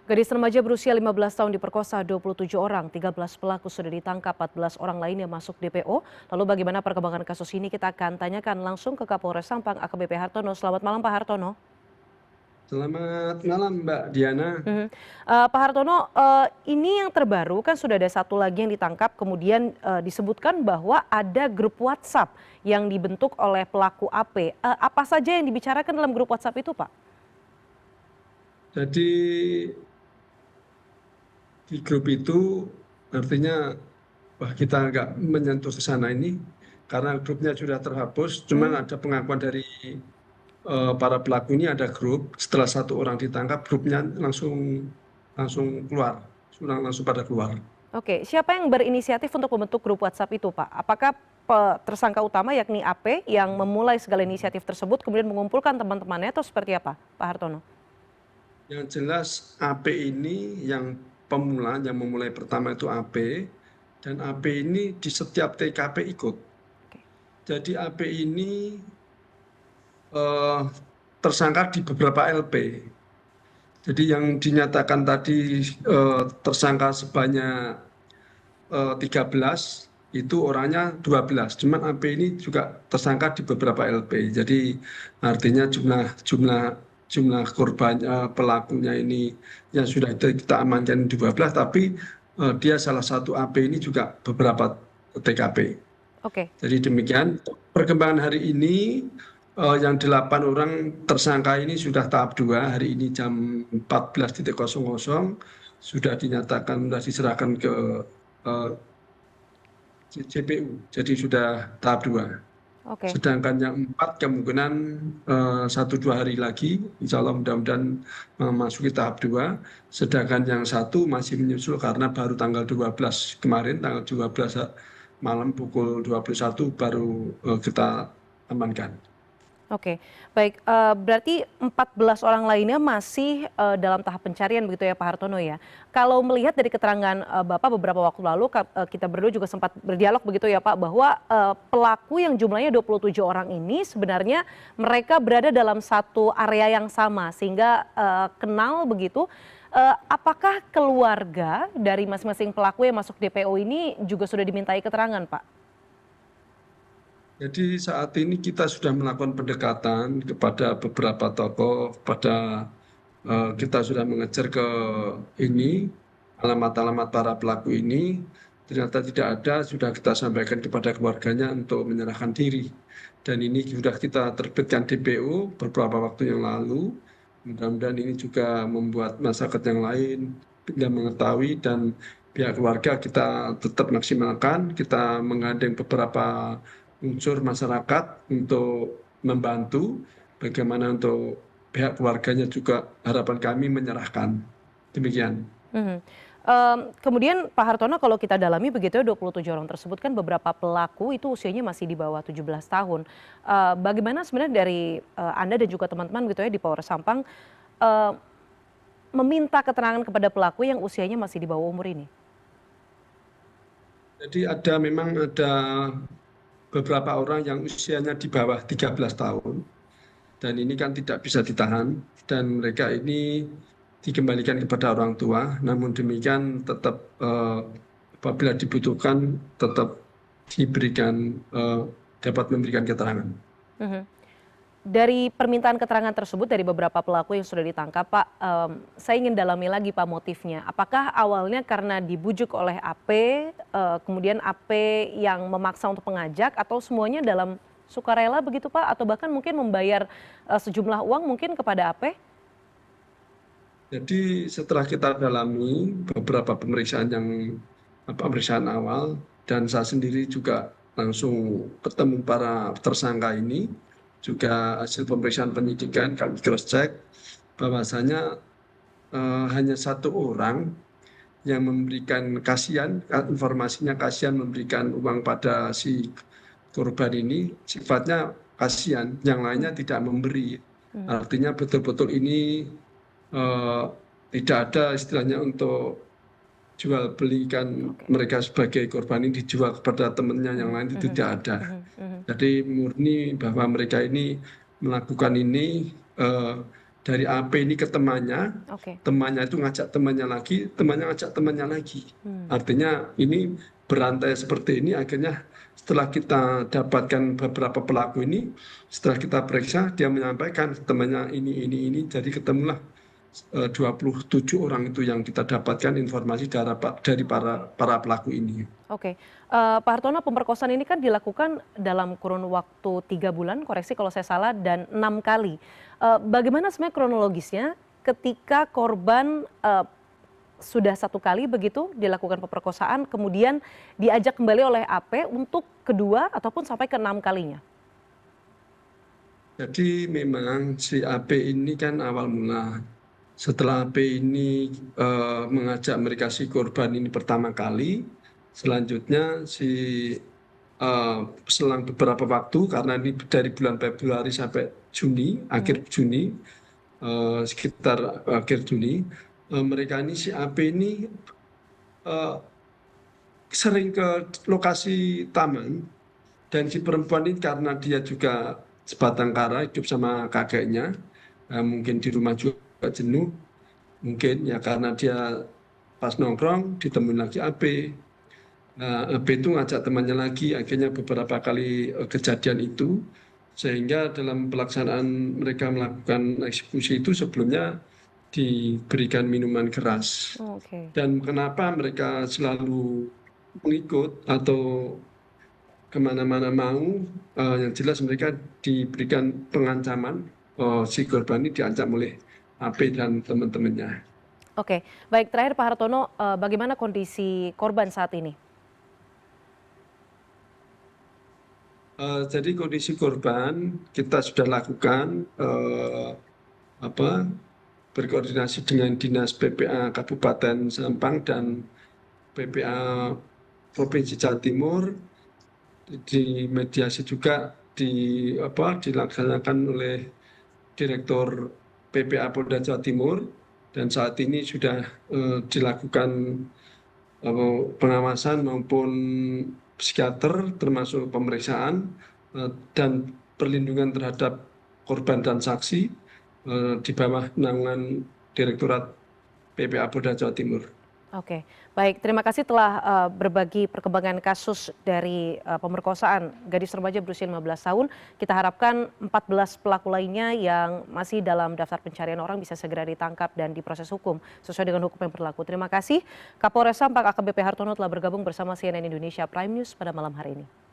Gadis remaja berusia 15 tahun diperkosa 27 orang, 13 pelaku sudah ditangkap, 14 orang lainnya masuk DPO. Lalu bagaimana perkembangan kasus ini kita akan tanyakan langsung ke Kapolres Sampang AKBP Hartono. Selamat malam Pak Hartono. Selamat malam Mbak Diana. Pak Hartono, ini yang terbaru kan sudah ada satu lagi yang ditangkap, kemudian disebutkan bahwa ada grup WhatsApp yang dibentuk oleh pelaku AP. Apa saja yang dibicarakan dalam grup WhatsApp itu Pak? Jadi di grup itu artinya kita nggak menyentuh ke sana ini karena grupnya sudah terhapus. Cuman ada pengakuan dari para pelaku ini ada grup. Setelah satu orang ditangkap, grupnya langsung keluar, langsung pada keluar. Oke, siapa yang berinisiatif untuk membentuk grup WhatsApp itu Pak? Apakah tersangka utama yakni AP yang memulai segala inisiatif tersebut kemudian mengumpulkan teman-temannya atau seperti apa Pak Hartono? Yang jelas AP ini yang pemula, yang memulai pertama itu AP, dan AP ini di setiap TKP ikut. Jadi AP ini tersangka di beberapa LP. Jadi yang dinyatakan tadi tersangka sebanyak 13, itu orangnya 12. Cuman AP ini juga tersangka di beberapa LP. Jadi artinya jumlah korban pelakunya ini yang sudah kita amankan 12, tapi dia salah satu AP ini juga beberapa TKP. Oke. Jadi demikian perkembangan hari ini yang 8 orang tersangka ini sudah tahap 2. Hari ini jam 14.00 sudah dinyatakan, sudah diserahkan ke JPU, jadi sudah tahap 2. Oke. Sedangkan yang 4 kemungkinan 1-2 hari lagi, insya Allah mudah-mudahan memasuki tahap 2. Sedangkan yang 1 masih menyusul karena baru tanggal 12 kemarin, tanggal 12 malam pukul 21 baru kita amankan. Oke, baik. Berarti 14 orang lainnya masih dalam tahap pencarian begitu ya Pak Hartono ya. Kalau melihat dari keterangan Bapak beberapa waktu lalu, kita berdua juga sempat berdialog begitu ya Pak, bahwa pelaku yang jumlahnya 27 orang ini sebenarnya mereka berada dalam satu area yang sama sehingga kenal begitu. Apakah keluarga dari masing-masing pelaku yang masuk DPO ini juga sudah dimintai keterangan Pak? Jadi saat ini kita sudah melakukan pendekatan kepada beberapa tokoh, kita sudah mengejar ke ini alamat-alamat para pelaku ini. Ternyata tidak ada, sudah kita sampaikan kepada keluarganya untuk menyerahkan diri. Dan ini sudah kita terbitkan DPO beberapa waktu yang lalu. Mudah-mudahan ini juga membuat masyarakat yang lain tidak mengetahui, dan pihak keluarga kita tetap maksimalkan. Kita menggandeng beberapa unsur masyarakat untuk membantu, bagaimana untuk pihak keluarganya juga harapan kami menyerahkan. Demikian. Kemudian Pak Hartono, kalau kita dalami begitu ya, 27 orang tersebut kan beberapa pelaku itu usianya masih di bawah 17 tahun. Bagaimana sebenarnya dari Anda dan juga teman-teman gitu ya di Polres Sampang meminta keterangan kepada pelaku yang usianya masih di bawah umur ini? Jadi memang ada beberapa orang yang usianya di bawah 13 tahun, dan ini kan tidak bisa ditahan, dan mereka ini dikembalikan kepada orang tua. Namun demikian tetap apabila dibutuhkan tetap dapat memberikan keterangan. Dari permintaan keterangan tersebut dari beberapa pelaku yang sudah ditangkap Pak, saya ingin dalami lagi Pak motifnya. Apakah awalnya karena dibujuk oleh AP, kemudian AP yang memaksa untuk mengajak, atau semuanya dalam sukarela begitu Pak? Atau bahkan mungkin membayar sejumlah uang mungkin kepada AP? Jadi setelah kita dalami beberapa pemeriksaan awal, dan saya sendiri juga langsung ketemu para tersangka ini, juga hasil pemeriksaan penyidikan kami cross check bahwasanya hanya satu orang yang memberikan informasinya kasihan memberikan uang pada si korban ini, sifatnya kasihan, yang lainnya tidak memberi. Artinya betul-betul ini tidak ada istilahnya untuk jual belikan mereka sebagai korban ini dijual kepada temannya yang lain, itu tidak ada. Jadi murni bahwa mereka ini melakukan ini dari AP ini ke temannya, Oke. temannya itu ngajak temannya ngajak temannya lagi. Hmm. Artinya ini berantai seperti ini, akhirnya setelah kita dapatkan beberapa pelaku ini, setelah kita periksa, dia menyampaikan temannya ini, jadi ketemulah 27 orang itu yang kita dapatkan informasi dari Oke. para pelaku ini. Oke, Pak Hartono, pemerkosaan ini kan dilakukan dalam kurun waktu 3 bulan, koreksi kalau saya salah, dan 6 kali. Bagaimana sebenarnya kronologisnya ketika korban sudah 1 kali begitu dilakukan pemerkosaan, kemudian diajak kembali oleh AP untuk kedua ataupun sampai ke 6 kalinya? Jadi memang si AP ini kan awal mula. Setelah AP ini mengajak mereka si korban ini pertama kali, selanjutnya selang beberapa waktu karena ini dari bulan Februari sampai Juni, Mhm. akhir Juni, sekitar akhir Juni, mereka ini si AP ini eh, sering ke lokasi taman dan si perempuan ini karena dia juga sebatang kara hidup sama kakeknya, mungkin di rumah juga jenuh, mungkin ya karena dia pas nongkrong ditemuin lagi AB. Nah, AB itu ngajak temannya lagi, akhirnya beberapa kali kejadian itu, sehingga dalam pelaksanaan mereka melakukan eksekusi itu sebelumnya diberikan minuman keras. Oke. Dan kenapa mereka selalu mengikut atau kemana-mana mau, yang jelas mereka diberikan pengancaman, si korban ini diancam oleh AP dan teman-temannya. Oke, baik, terakhir Pak Hartono, bagaimana kondisi korban saat ini? Jadi kondisi korban kita sudah lakukan apa, berkoordinasi dengan Dinas PPA Kabupaten Sampang dan PPA Provinsi Jawa Timur, dimediasi juga dilaksanakan oleh Direktur PPA Polda Jawa Timur, dan saat ini sudah dilakukan pengawasan maupun psikiater termasuk pemeriksaan dan perlindungan terhadap korban dan saksi di bawah naungan Direktorat PPA Polda Jawa Timur. Oke, baik. Terima kasih telah berbagi perkembangan kasus dari pemerkosaan gadis remaja berusia 15 tahun. Kita harapkan 14 pelaku lainnya yang masih dalam daftar pencarian orang bisa segera ditangkap dan diproses hukum sesuai dengan hukum yang berlaku. Terima kasih. Kapolres Sampang AKBP Hartono telah bergabung bersama CNN Indonesia Prime News pada malam hari ini.